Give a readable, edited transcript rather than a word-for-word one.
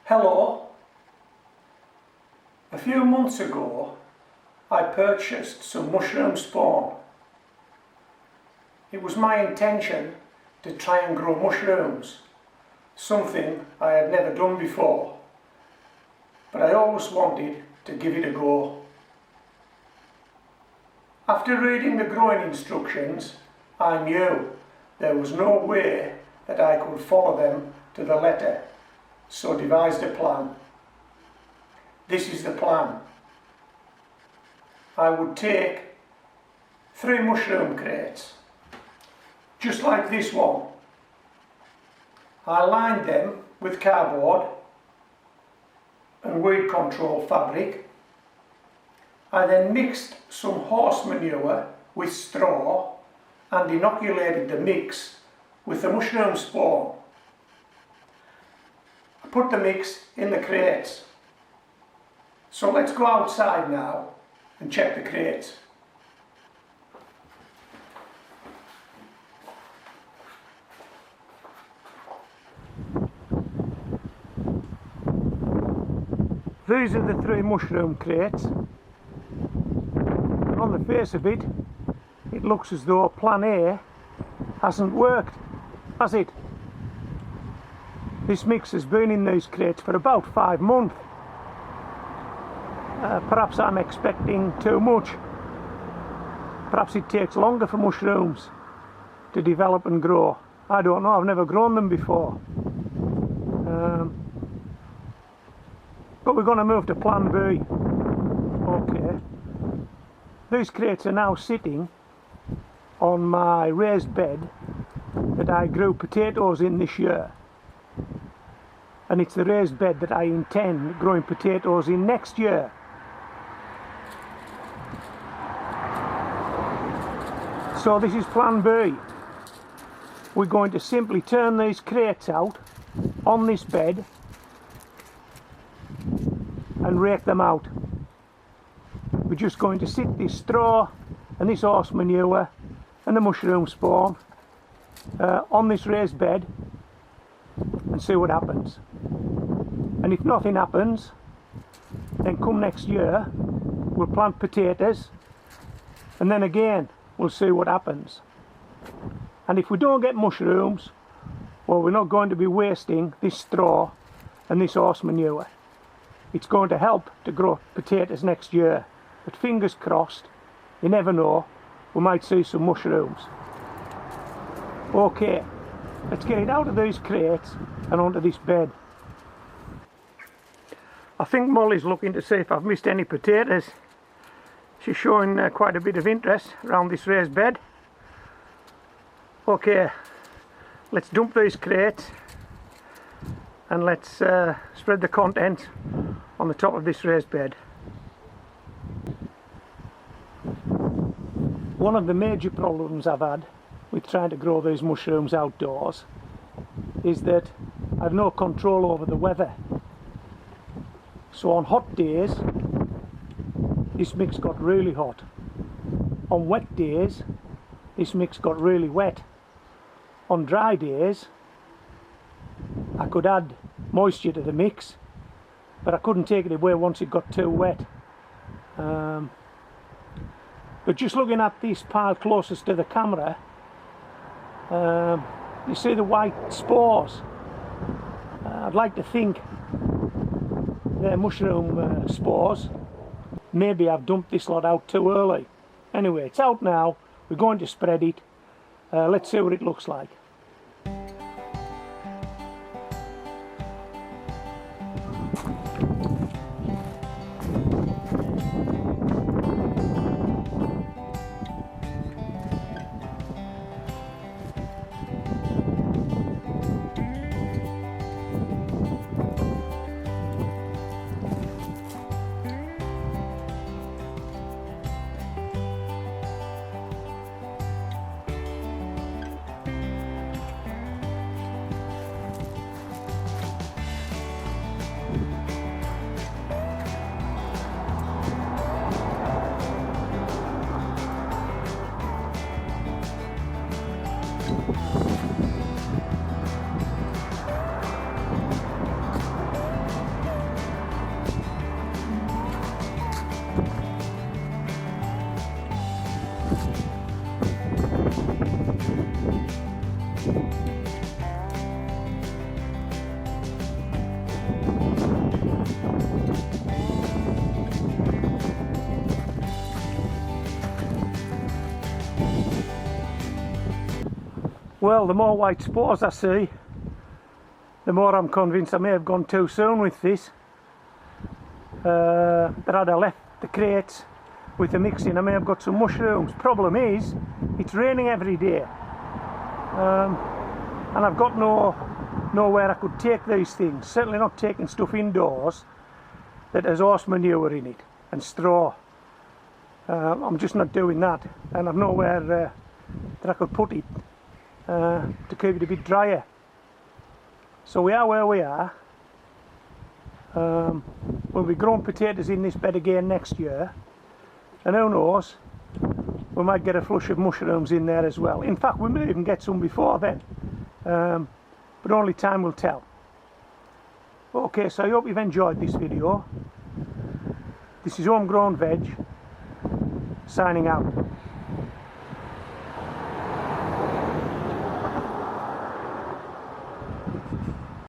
Hello. A few months ago I purchased some mushroom spawn. It was my intention to try and grow mushrooms, something I had never done before, but I always wanted to give it a go. After reading the growing instructions, I knew there was no way that I could follow them to the letter, so devised a plan. This is the plan. I would take 3 mushroom crates, just like this one. I lined them with cardboard and weed control fabric. I then mixed some horse manure with straw and inoculated the mix with the mushroom spawn. I put the mix in the crates. So let's go outside now and check the crates. These are the 3 mushroom crates, and on the face of it, it looks as though plan A hasn't worked, has it? This mix has been in these crates for about 5 months. Perhaps I'm expecting too much. Perhaps it takes longer for mushrooms to develop and grow. I don't know, I've never grown them before. But we're going to move to plan B. Okay. These crates are now sitting on my raised bed that I grew potatoes in this year. And it's the raised bed that I intend growing potatoes in next year. So this is plan B. We're going to simply turn these crates out on this bed and rake them out. We're just going to sit this straw and this horse manure and the mushroom spawn on this raised bed and see what happens. And if nothing happens, then come next year we'll plant potatoes, and then again we'll see what happens. And if we don't get mushrooms, well, we're not going to be wasting this straw and this horse manure. It's going to help to grow potatoes next year. But fingers crossed, you never know, we might see some mushrooms. Okay, let's get it out of these crates and onto this bed. I think Molly's looking to see if I've missed any potatoes. She's showing quite a bit of interest around this raised bed. Okay, let's dump these crates and let's spread the contents on the top of this raised bed. One of the major problems I've had with trying to grow these mushrooms outdoors is that I've no control over the weather. So on hot days, this mix got really hot. On wet days, this mix got really wet. On dry days, I could add moisture to the mix, but I couldn't take it away once it got too wet. But just looking at this pile closest to the camera, you see the white spores. I'd like to think they're mushroom spores. Maybe I've dumped this lot out too early. Anyway, it's out now. We're going to spread it. Let's see what it looks like. Well, the more white spores I see, the more I'm convinced I may have gone too soon with this. That had I left the crates with the mixing, I may have got some mushrooms. Problem is, it's raining every day, and I've got nowhere I could take these things. Certainly not taking stuff indoors that has horse manure in it and straw. I'm just not doing that, and I've nowhere that I could put it to keep it a bit drier. So we are where we are. We'll be growing potatoes in this bed again next year, and who knows, we might get a flush of mushrooms in there as well. In fact, we may even get some before then, but only time will tell. Okay, so I hope you've enjoyed this video. This is Homegrown Veg, signing out.